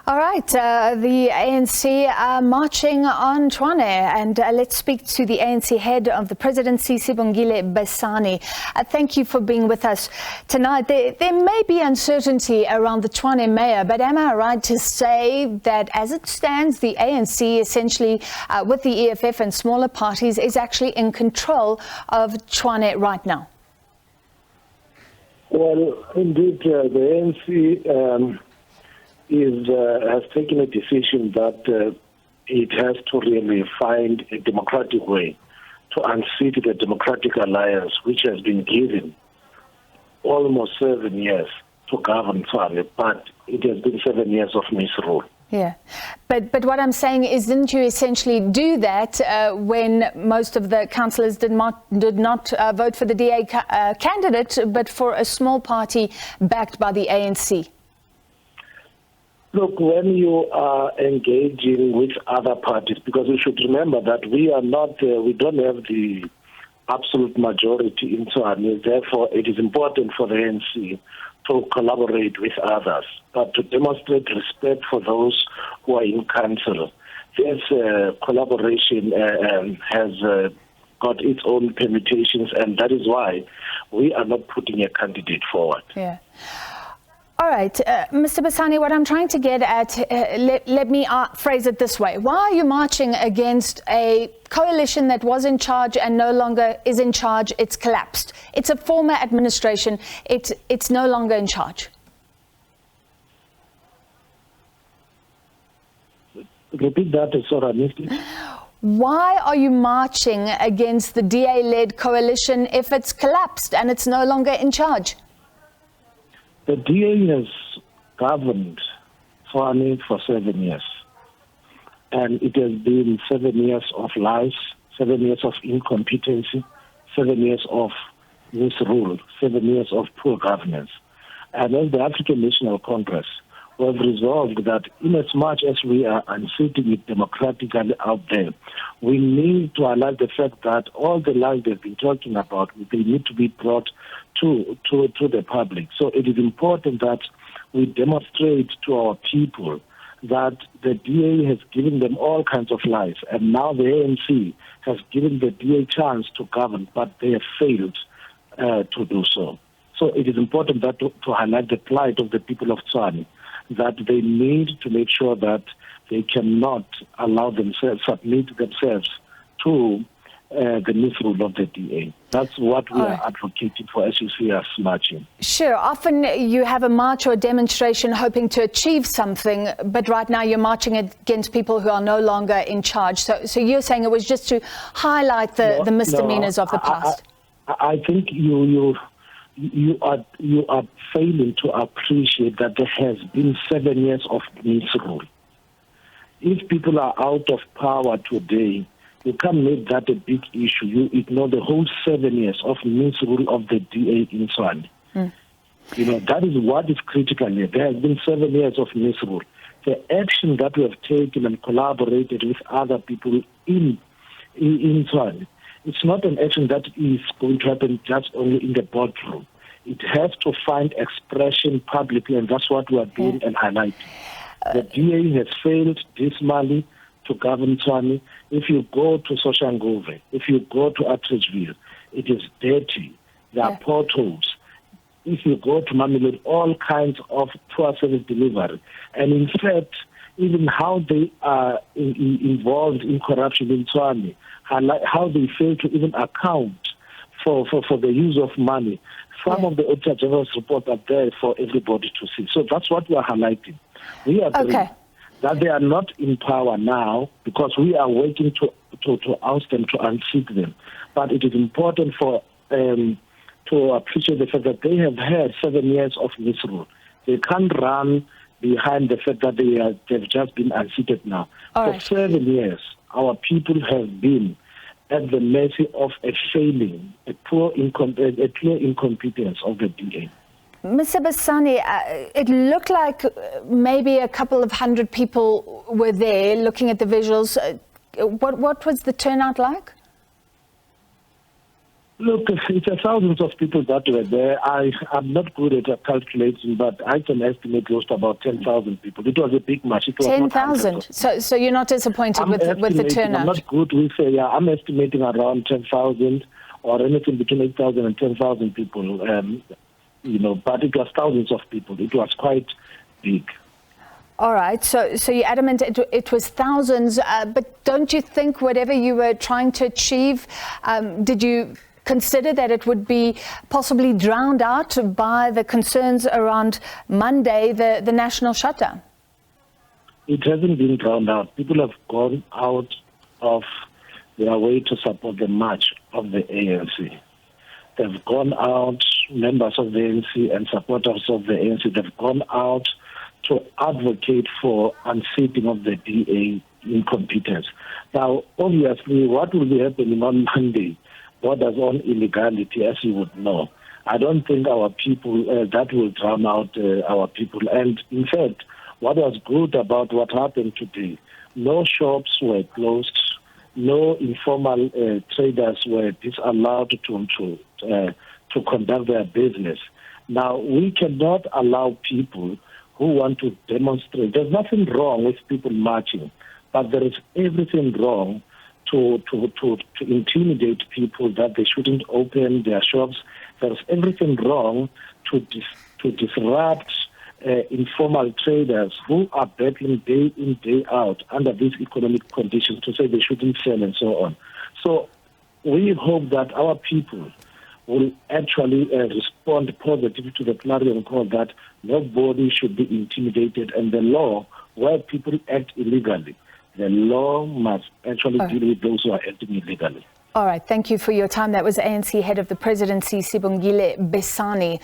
All right, the ANC are marching on Tshwane, and let's speak to the ANC head of the presidency, Sibongile Besani. Thank you for being with us tonight. There may be uncertainty around the Tshwane mayor, but am I right to say that as it stands, the ANC essentially with the EFF and smaller parties is actually in control of Tshwane right now? Well, indeed, the ANC has taken a decision that it has to really find a democratic way to unseat the Democratic Alliance, which has been given almost 7 years to govern Tshwane, but it has been 7 years of misrule. Yeah, but what I'm saying is, didn't you essentially do that when most of the councillors did not vote for the DA candidate, but for a small party backed by the ANC? Look, when you are engaging with other parties, because we should remember that we don't have the absolute majority in Tshwane, therefore it is important for the ANC to collaborate with others, but to demonstrate respect for those who are in council. This collaboration has got its own permutations, and that is why we are not putting a candidate forward. Yeah. All right, Mr. Besani, what I'm trying to get at, let me phrase it this way. Why are you marching against a coalition that was in charge and no longer is in charge? It's collapsed. It's a former administration. It's no longer in charge. Repeat that, sorry, I missed it. Why are you marching against the DA-led coalition if it's collapsed and it's no longer in charge? The DA has governed Tshwane for 7 years, and it has been 7 years of lies, 7 years of incompetency, 7 years of misrule, 7 years of poor governance. And as the African National Congress, we have resolved that in as much as we are unseating it democratically out there, we need to highlight the fact that all the lies they've been talking about, they need to be brought to the public. So it is important that we demonstrate to our people that the DA has given them all kinds of lies, and now the ANC has given the DA chance to govern, but they have failed to do so. So it is important that to highlight the plight of the people of Tshwane, that they need to make sure that they cannot allow themselves, submit themselves to the misrule of the DA. That's what we are advocating for as you see us marching. Sure. Often you have a march or a demonstration hoping to achieve something, but right now you're marching against people who are no longer in charge. So you're saying it was just to highlight the misdemeanors of the past? I think you are failing to appreciate that there has been 7 years of misrule. If people are out of power today, you can't make that a big issue. You ignore the whole 7 years of misrule of the DA in Tshwane. You know, that is what is critical here. There has been 7 years of misrule. The action that we have taken and collaborated with other people in Tshwane, it's not an action that is going to happen just only in the boardroom. It has to find expression publicly, and that's what we are doing and highlighting. The DA has failed dismally to govern Tshwane. If you go to Soshanguve, if you go to Atteridgeville, it is dirty. There are potholes. If you go to Mamelodi, all kinds of poor service delivery. And in fact, even how they are involved in corruption in Tshwane, how they fail to even account for the use of money. Some of the Auditor General's reports are there for everybody to see. So that's what we are highlighting. We agree that they are not in power now because we are waiting to oust them, to unseat them. But it is important for to appreciate the fact that they have had 7 years of misrule. They can't run behind the fact that they've just been unseated now. For 7 years, our people have been at the mercy of a failing, a clear incompetence of the DA. Mr. Besani, it looked like maybe a couple of hundred people were there looking at the visuals. What was the turnout like? Look, it's thousands of people that were there. I'm not good at calculating, but I can estimate close to about 10,000 people. It was a big march. 10,000. So you're not disappointed with the turnout? I'm not good with I'm estimating around 10,000 or anything between 8,000 and 10,000 people. But it was thousands of people. It was quite big. All right, so you're adamant it was thousands, but don't you think whatever you were trying to achieve, did you consider that it would be possibly drowned out by the concerns around Monday, the national shutdown? It hasn't been drowned out. People have gone out of their way to support the march of the ANC. They've gone out, members of the ANC and supporters of the ANC, they've gone out to advocate for unseating of the DA incompetence. Now, obviously, what will be happening on Monday borders on illegality, as you would know. I don't think our people, that will drown out our people. And in fact, what was good about what happened today, no shops were closed, no informal traders were disallowed to conduct their business. Now, we cannot allow people who want to demonstrate. There's nothing wrong with people marching, but there is everything wrong to intimidate people that they shouldn't open their shops. There's everything wrong to disrupt informal traders who are battling day in, day out under these economic conditions, to say they shouldn't sell and so on. So we hope that our people will actually respond positively to the clarion call that nobody should be intimidated, and the law, where people act illegally, the law must actually deal with those who are acting illegally. All right, thank you for your time. That was ANC Head of the Presidency, Sibongile Besani.